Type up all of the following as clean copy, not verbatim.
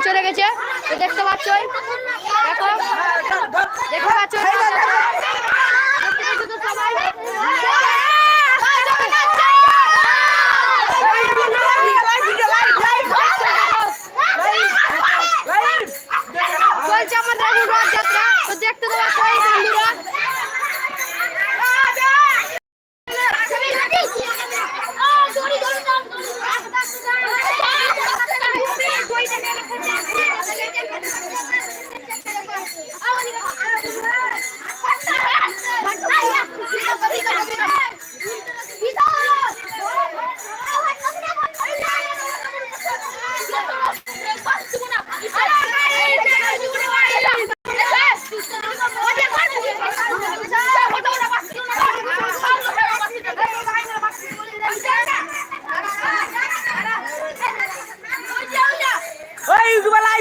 চলে গেছে তো দেখতে পাচ্ছ দেখো দেখতে পাচ্ছ চলছে আমাদের রথযাত্রা তো দেখতে পাচ্ছ বন্ধুরা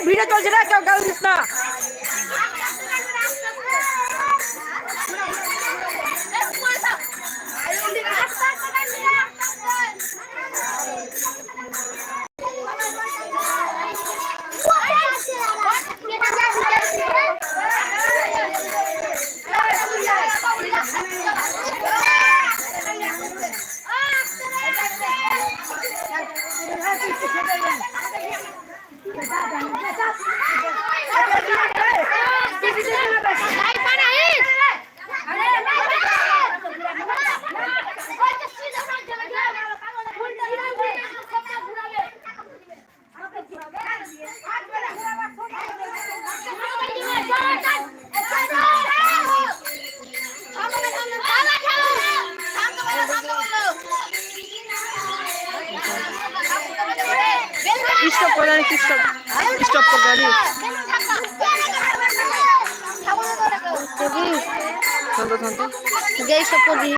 ভিডিও চলছে না কেউ গাল দিস না स्टॉप कर गाड़ी स्टॉप कर गाड़ी शांत शांत गई स्टॉप कर दी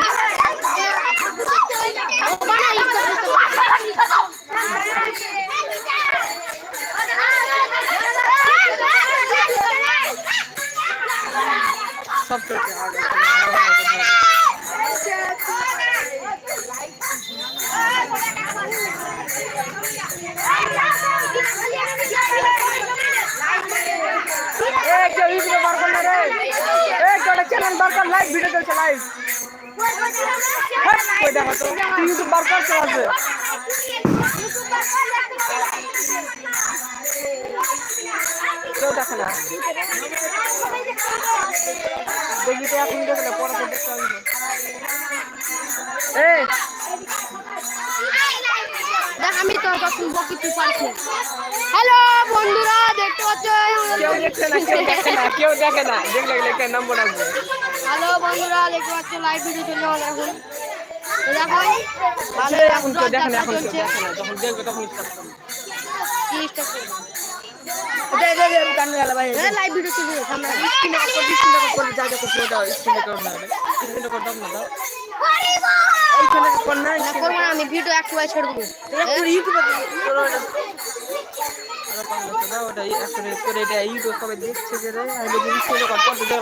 सब तो चैनल बार लाइव वीडियो चलছে लाइव कोई देखो तो यूट्यूब बार चलाছে কেউ দেখে না দেখি তো এখন দেখলে পরে তো দেখতে হবে এই দেখ আমি তো তখন বকি তুই পারছি হ্যালো বন্ধুরা দেখতে পাচ্ছ কেউ দেখে না দেখলে লেখা নাম্বার আসবে হ্যালো বন্ধুরা দেখতে পাচ্ছ লাইভ ভিডিও চলছে আমাদের এখন দেখো ভালো এখন তো দেখেন এখন তো দেখেন যখন দেখবে তখন স্টপ করবে দে কান গেল ভাই লাইভ ভিডিও চলছে আমরা স্ক্রিনে করে যা যা করে দাও স্ক্রিনে করে দাও স্ক্রিনে করে দাও না দাও এইখানে কোন না করব না আমি ভিডিও একটু ছেড়ে দেব পুরো ইউটিউবে করো এটা আরে পাগল দাও এটা এখন করে এটা ইউটিউব সবাই দেখছে যে রে আমি যদি স্ক্রিনে করে দাও